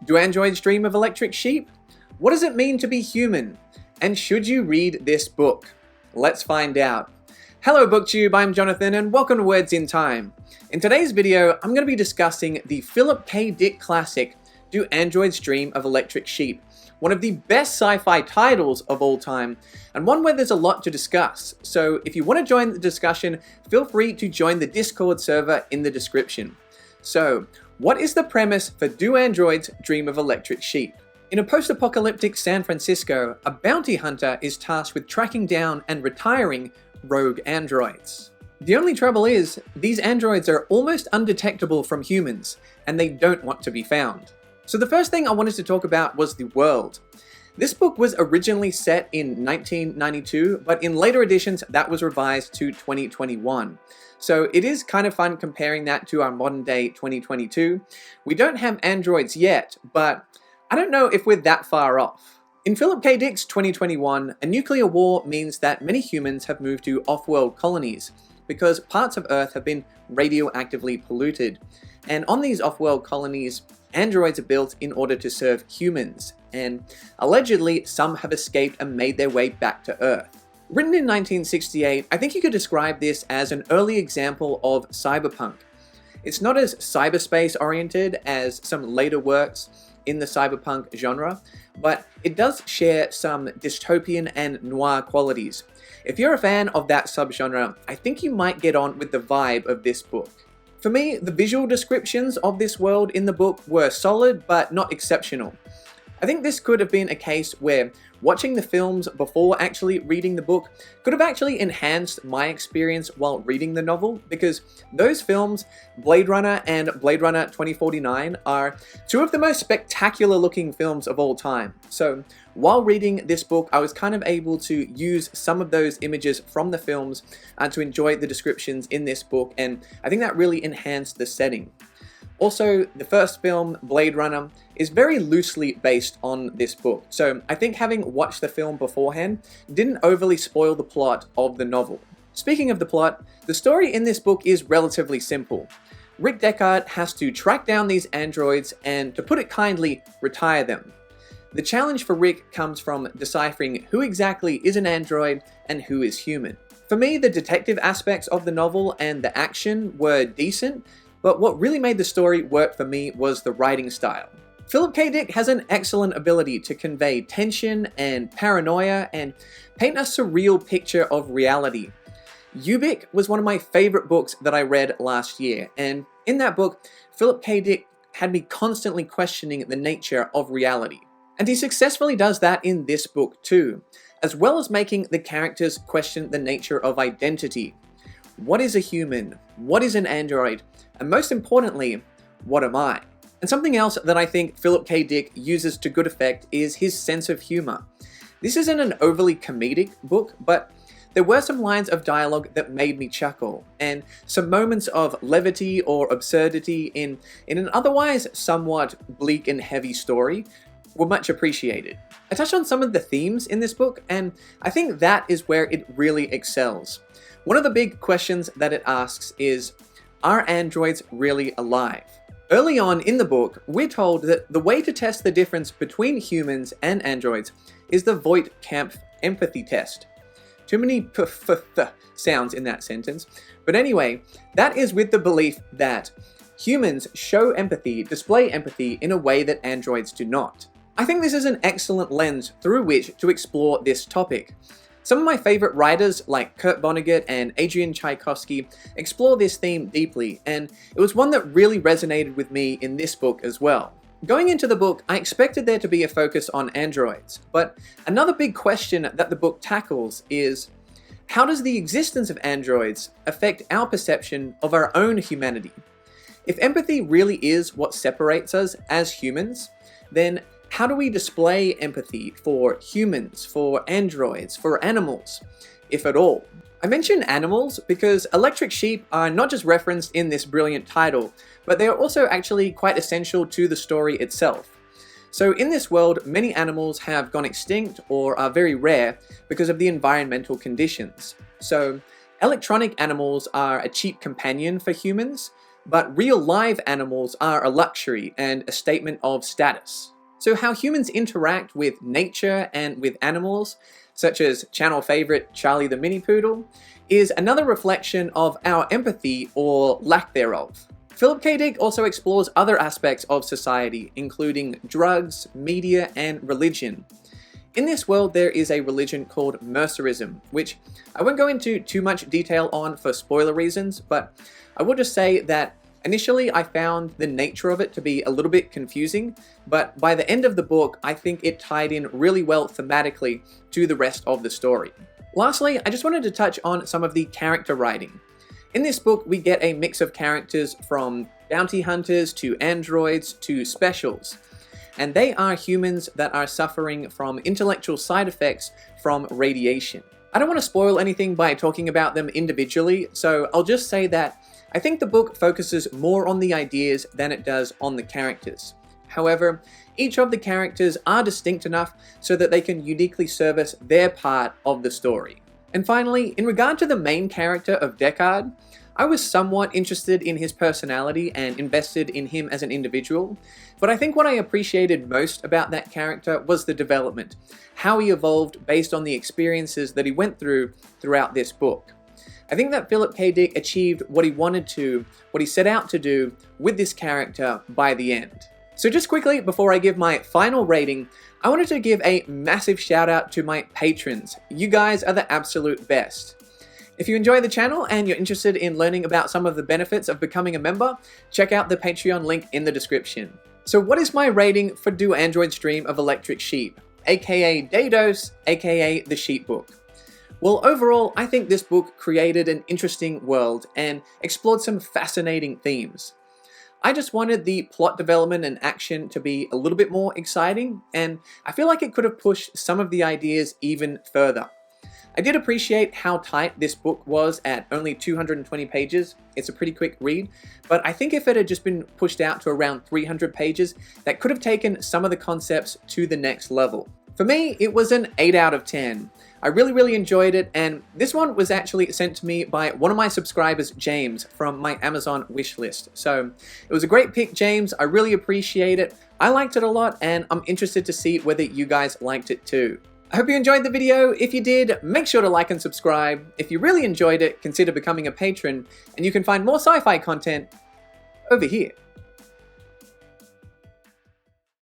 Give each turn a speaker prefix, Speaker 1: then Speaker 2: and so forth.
Speaker 1: Do androids dream of electric sheep? What does it mean to be human? And should you read this book? Let's find out. Hello BookTube, I'm Jonathan and welcome to Words in Time. In today's video, I'm going to be discussing the Philip K. Dick classic, Do Androids Dream of Electric Sheep? One of the best sci-fi titles of all time, and one where there's a lot to discuss. So if you want to join the discussion, feel free to join the Discord server in the description. So, what is the premise for Do Androids Dream of Electric Sheep? In a post-apocalyptic San Francisco, a bounty hunter is tasked with tracking down and retiring rogue androids. The only trouble is, these androids are almost undetectable from humans, and they don't want to be found. So the first thing I wanted to talk about was the world. This book was originally set in 1992, but in later editions that was revised to 2021. So it is kind of fun comparing that to our modern day 2022. We don't have androids yet, but I don't know if we're that far off. In Philip K. Dick's 2021, a nuclear war means that many humans have moved to off-world colonies because parts of Earth have been radioactively polluted. And on these off-world colonies, androids are built in order to serve humans, and allegedly some have escaped and made their way back to Earth. Written in 1968, I think you could describe this as an early example of cyberpunk. It's not as cyberspace oriented as some later works in the cyberpunk genre, but it does share some dystopian and noir qualities. If you're a fan of that subgenre, I think you might get on with the vibe of this book. For me, the visual descriptions of this world in the book were solid, but not exceptional. I think this could have been a case where watching the films before actually reading the book could have actually enhanced my experience while reading the novel, because those films, Blade Runner and Blade Runner 2049, are two of the most spectacular looking films of all time. So while reading this book, I was kind of able to use some of those images from the films to enjoy the descriptions in this book, and I think that really enhanced the setting. Also, the first film, Blade Runner, is very loosely based on this book, so I think having watched the film beforehand didn't overly spoil the plot of the novel. Speaking of the plot, the story in this book is relatively simple. Rick Deckard has to track down these androids and, to put it kindly, retire them. The challenge for Rick comes from deciphering who exactly is an android and who is human. For me, the detective aspects of the novel and the action were decent, but what really made the story work for me was the writing style. Philip K. Dick has an excellent ability to convey tension and paranoia and paint a surreal picture of reality. Ubik was one of my favorite books that I read last year, and in that book, Philip K. Dick had me constantly questioning the nature of reality. And he successfully does that in this book too, as well as making the characters question the nature of identity. What is a human? What is an android? And most importantly, what am I? And something else that I think Philip K. Dick uses to good effect is his sense of humor. This isn't an overly comedic book, but there were some lines of dialogue that made me chuckle, and some moments of levity or absurdity in an otherwise somewhat bleak and heavy story were much appreciated. I touched on some of the themes in this book, and I think that is where it really excels. One of the big questions that it asks is, are androids really alive? Early on in the book, we're told that the way to test the difference between humans and androids is the Voight-Kampff empathy test. Too many sounds in that sentence. But anyway, that is with the belief that humans show empathy, display empathy in a way that androids do not. I think this is an excellent lens through which to explore this topic. Some of my favorite writers, like Kurt Vonnegut and Adrian Tchaikovsky, explore this theme deeply, and it was one that really resonated with me in this book as well. Going into the book, I expected there to be a focus on androids, but another big question that the book tackles is, how does the existence of androids affect our perception of our own humanity? If empathy really is what separates us as humans, then how do we display empathy for humans, for androids, for animals, if at all? I mention animals because electric sheep are not just referenced in this brilliant title, but they are also actually quite essential to the story itself. So in this world, many animals have gone extinct or are very rare because of the environmental conditions. So electronic animals are a cheap companion for humans, but real live animals are a luxury and a statement of status. So how humans interact with nature and with animals, such as channel favorite Charlie the Mini Poodle, is another reflection of our empathy or lack thereof. Philip K. Dick also explores other aspects of society, including drugs, media, and religion. In this world, there is a religion called Mercerism, which I won't go into too much detail on for spoiler reasons, but I will just say that initially I found the nature of it to be a little bit confusing, but by the end of the book, I think it tied in really well thematically to the rest of the story. Lastly, I just wanted to touch on some of the character writing. In this book, we get a mix of characters from bounty hunters to androids to specials, and they are humans that are suffering from intellectual side effects from radiation. I don't want to spoil anything by talking about them individually, so I'll just say that I think the book focuses more on the ideas than it does on the characters. However, each of the characters are distinct enough so that they can uniquely service their part of the story. And finally, in regard to the main character of Deckard, I was somewhat interested in his personality and invested in him as an individual, but I think what I appreciated most about that character was the development, how he evolved based on the experiences that he went through throughout this book. I think that Philip K. Dick achieved what he wanted to, what he set out to do with this character by the end. So just quickly, before I give my final rating, I wanted to give a massive shout out to my patrons. You guys are the absolute best. If you enjoy the channel and you're interested in learning about some of the benefits of becoming a member, check out the Patreon link in the description. So what is my rating for Do Androids Dream of Electric Sheep, aka Dados, aka The Sheep Book? Well, overall, I think this book created an interesting world and explored some fascinating themes. I just wanted the plot development and action to be a little bit more exciting, and I feel like it could have pushed some of the ideas even further. I did appreciate how tight this book was at only 220 pages. It's a pretty quick read, but I think if it had just been pushed out to around 300 pages, that could have taken some of the concepts to the next level. For me, it was an 8 out of 10. I really enjoyed it, and this one was actually sent to me by one of my subscribers, James, from my Amazon wishlist. So it was a great pick, James. I really appreciate it. I liked it a lot, and I'm interested to see whether you guys liked it too. I hope you enjoyed the video. If you did, make sure to like and subscribe. If you really enjoyed it, consider becoming a patron, and you can find more sci-fi content over here.